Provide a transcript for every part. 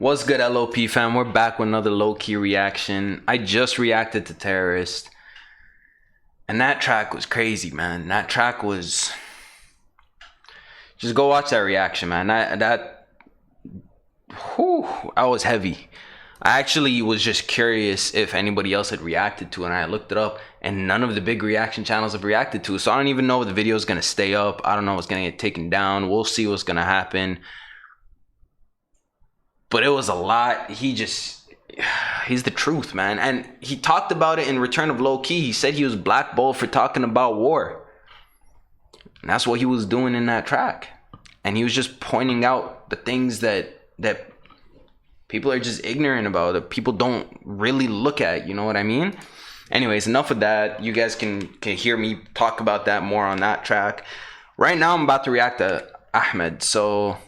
What's good, LOP fam? We're back with another low-key reaction. I just reacted to Terrorist, and that track was crazy, man. That track was... Just go watch that reaction, man. That was heavy. I actually was just curious if anybody else had reacted to it, and I looked it up, and none of the big reaction channels have reacted to it. So I don't even know if the video is going to stay up. I don't know if it's going to get taken down. We'll see what's going to happen. But it was a lot. He's the truth, man. And he talked about it in Return of Lowkey. He said he was blackballed for talking about war. And that's what he was doing in that track. And he was just pointing out the things that people are just ignorant about, that people don't really look at, you know what I mean? Anyways, enough of that. You guys can hear me talk about that more on that track. Right now, I'm about to react to Ahmed. So...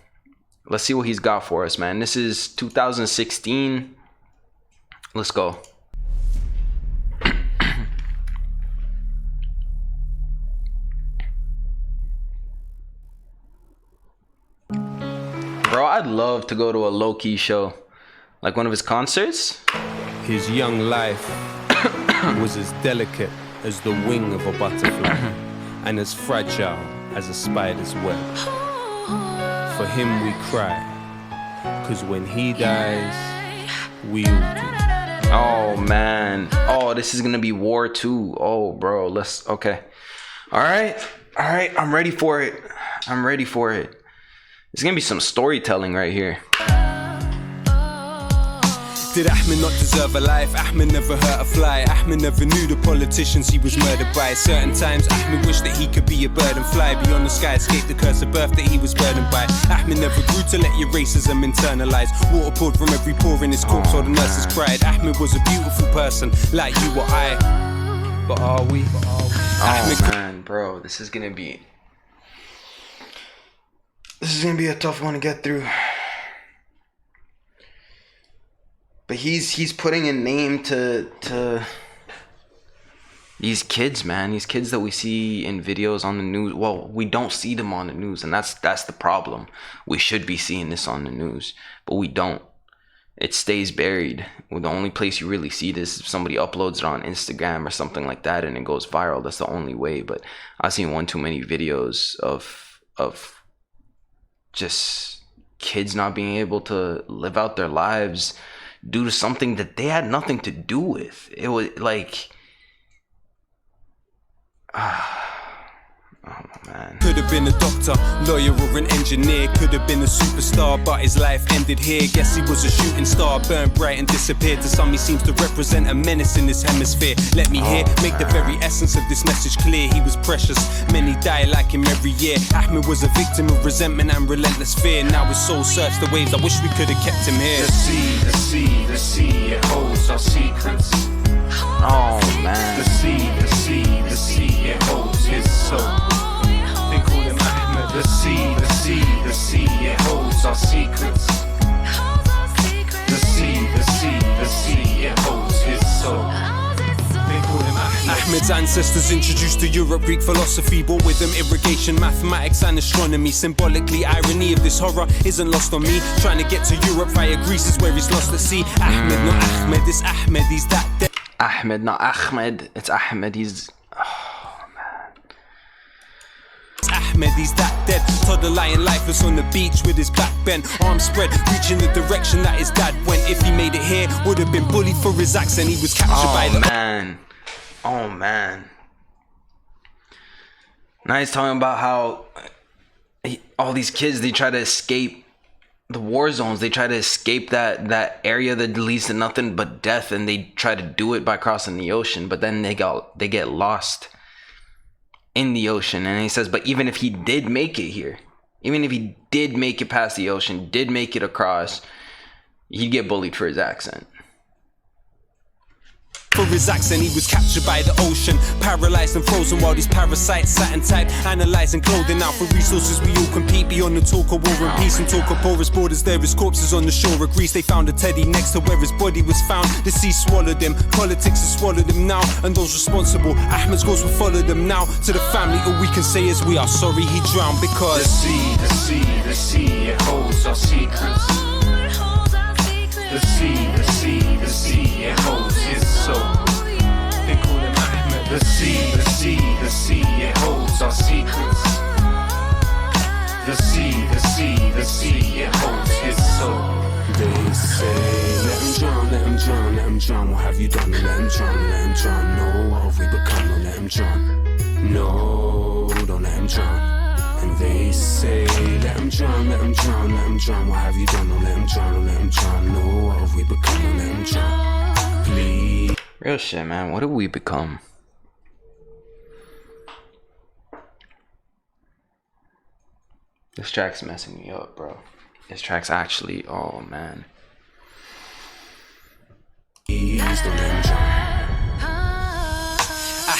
let's see what he's got for us, man. This is 2016. Let's go. Bro, I'd love to go to a low-key show. Like one of his concerts. His young life was as delicate as the wing of a butterfly and as fragile as a spider's web. For him we cry, cause when he dies, we all do. Oh man, oh, this is gonna be war too. Oh bro, okay. All right, I'm ready for it. There's gonna be some storytelling right here. Did Ahmed not deserve a life? Ahmed never hurt a fly. Ahmed never knew the politicians he was murdered by. Certain times Ahmed wished that he could be a bird and fly beyond the sky, escape the curse of birth that he was burdened by. Ahmed never grew to let your racism internalize. Water poured from every pore in his corpse while the nurses cried. Ahmed was a beautiful person, like you or I. But are we? Oh man, bro, this is gonna be a tough one to get through. But he's putting a name to these kids, man. These kids that we see in videos on the news. Well, we don't see them on the news, and that's the problem. We should be seeing this on the news, but we don't. It stays buried. Well, the only place you really see this is if somebody uploads it on Instagram or something like that, and it goes viral. That's the only way. But I've seen one too many videos of just kids not being able to live out their lives due to something that they had nothing to do with. It was like, oh man. Could have been a doctor, lawyer or an engineer. Could have been a superstar, but his life ended here. Guess he was a shooting star, burned bright and disappeared. To some he seems to represent a menace in this hemisphere. Let me hear, make the very essence of this message clear. He was precious, many die like him every year. Ahmed was a victim of resentment and relentless fear. Now his soul surfs the waves, I wish we could have kept him here. The sea, it holds our secrets. Oh man. The sea, it holds his soul. They call him Ahmed. The sea, it holds our secrets. The sea, it holds his soul. They call him Ahmed. Ahmed's ancestors introduced to Europe Greek philosophy, brought with them irrigation, mathematics and astronomy. Symbolically, irony of this horror isn't lost on me. Trying to get to Europe via Greece is where he's lost at sea. Ahmed, not Ahmed, it's Ahmed, he's that dead. Ahmed, not Ahmed, it's Ahmed, he's... Ahmed, he's that dead. Toddler lying lifeless on the beach with his back bent, arms spread, reaching the direction that his dad went. If he made it here, would have been bullied for his accent. He was captured by the... Oh man. Now he's talking about how all these kids, they try to escape the war zones. They try to escape that area that leads to nothing but death, and they try to do it by crossing the ocean, but then they get lost in the ocean. And he says, but even if he did make it here, even if he did make it past the ocean, did make it across, he'd get bullied for his accent. For his accent, he was captured by the ocean, paralyzed and frozen while these parasites sat and tight, analyzing clothing out for resources. We all compete beyond the talk of war and peace and talk of porous borders. There is corpses on the shore of Greece. They found a teddy next to where his body was found. The sea swallowed him, politics has swallowed him now, and those responsible, Ahmed's ghost will follow them now. To the family, all we can say is we are sorry he drowned, because the sea, it holds our secrets. The sea, the sea, the sea, it holds his soul. They call him Ahmed. The sea, the sea, the sea, it holds our secrets. The sea, the sea, the sea, it holds his soul. They say, let him drown, let him drown, let him drown. What have you done? Let him drown, let him drown. No, what have we become? Don't let him drown. No, don't let him drown. And they say, let him drown, let him drown, let him drown. What have you done? Don't let him drown, don't let him drown. No, what have we become? Don't let him drown. Please. Real shit, man. What have we become? This track's messing me up, bro. This track's actually, oh man. Please don't let him drown.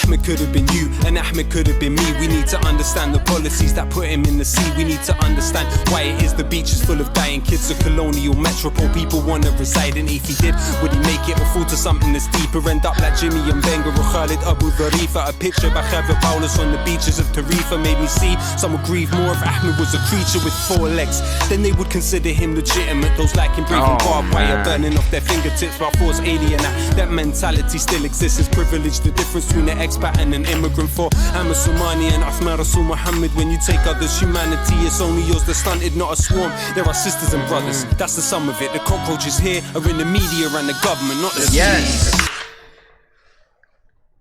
Ahmed could have been you, and Ahmed could have been me. We need to understand the policies that put him in the sea. We need to understand why it is the beach is full of dying kids. A colonial metropole, people want to reside in. If he did, would he make it or fall to something that's deeper? End up like Jimmy and Benga or Khalid Abu Dharifa. A picture by Javier Paulus on the beaches of Tarifa made me see some would grieve more if Ahmed was a creature with 4 legs. Then they would consider him legitimate. Those like him breathing barbed wire, burning off their fingertips while force alien. That mentality still exists as privilege. The difference between the expat and an immigrant for Ahmed Somani and Uthman Rasul Muhammad. When you take others' humanity, it's only yours that's stunted, not a swarm. There are sisters and brothers, that's the sum of it. The cockroaches here are in the media and the government, not the Yes.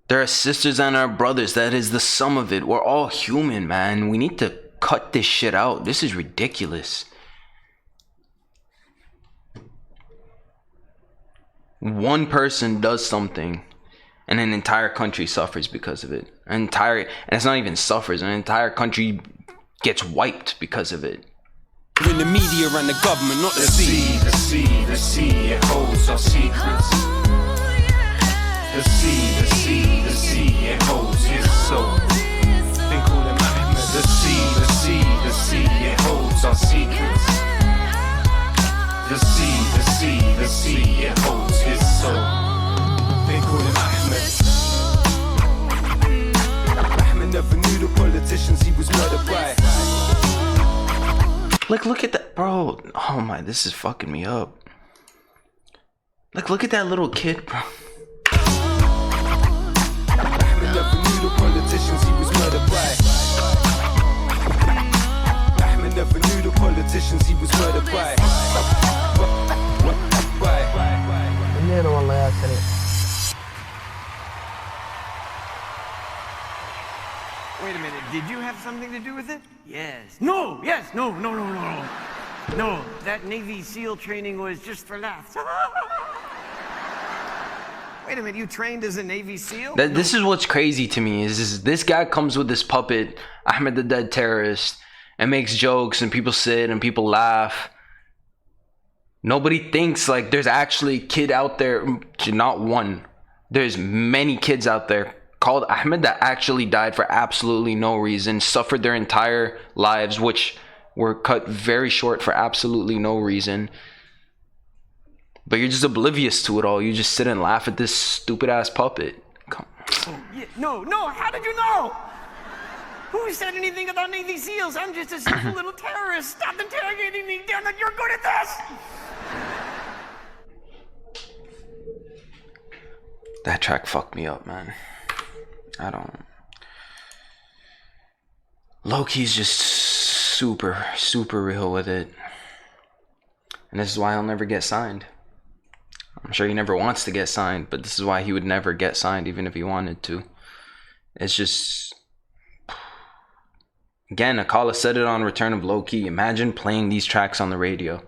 There are sisters and our brothers. That is the sum of it. We're all human, man. We need to cut this shit out. This is ridiculous. One person does something and an entire country suffers because of it. And it's not even suffers, an entire country gets wiped because of it. in the media and the government, not the sea. The sea, the sea, it holds our secrets. The sea, the sea, the sea, it holds his soul. They call him Ahmed. The sea, the sea, the sea, it holds our secrets. The sea, the sea, the sea, it holds his soul. They call him Ahmed. Ahmed never knew the politicians he was murdered by. Like, look at that, bro. Oh my, this is fucking me up. Like, look at that little kid, bro. Ahmed never knew the politicians he was murdered by. Ahmed never knew the politicians he was murdered by. Wait a minute, did you have something to do with it? Yes. No, yes, no. No, that Navy SEAL training was just for laughs. Wait a minute, you trained as a Navy SEAL? This is what's crazy to me is this guy comes with this puppet, Ahmed the Dead Terrorist, and makes jokes and people sit and people laugh. Nobody thinks like there's actually a kid out there, not one. There's many kids out there called Ahmed that actually died for absolutely no reason, suffered their entire lives, which were cut very short for absolutely no reason. But you're just oblivious to it all. You just sit and laugh at this stupid ass puppet. Come on. Yeah, no, how did you know? Who said anything about Navy SEALs? I'm just a simple little terrorist. Stop interrogating me. Damn it, you're good at this. That track fucked me up, man. Lowkey's just super real with it. And this is why he'll never get signed. I'm sure he never wants to get signed, but this is why he would never get signed even if he wanted to. It's just... Again, Akala said it on Return of Lowkey. Imagine playing these tracks on the radio.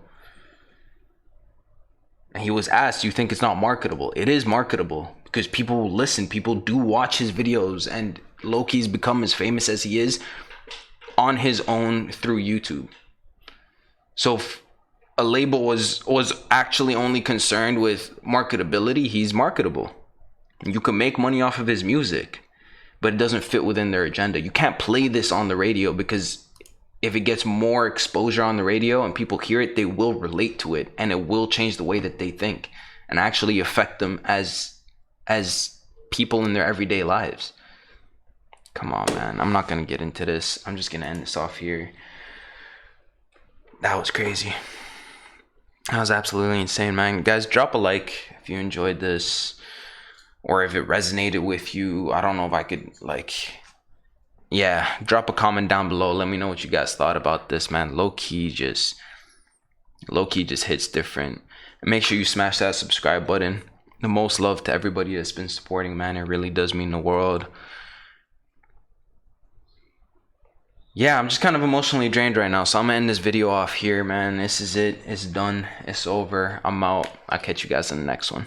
And he was asked, you think it's not marketable? It is marketable because people will listen. People do watch his videos, and Lowkey's become as famous as he is on his own through YouTube. So if a label was actually only concerned with marketability, he's marketable. You can make money off of his music, but it doesn't fit within their agenda. You can't play this on the radio because if it gets more exposure on the radio and people hear it, they will relate to it, and it will change the way that they think and actually affect them as people in their everyday lives. Come on, man. I'm not gonna get into this. I'm just gonna end this off here. That was crazy. That was absolutely insane, man. Guys, drop a like if you enjoyed this, or if it resonated with you. I don't know if I could, like, yeah, drop a comment down below. Let me know what you guys thought about this, man. Low-key just hits different. And make sure you smash that subscribe button. The most love to everybody that's been supporting, man. It really does mean the world. Yeah, I'm just kind of emotionally drained right now, so I'm gonna end this video off here, man. This is it. It's done. It's over. I'm out. I'll catch you guys in the next one.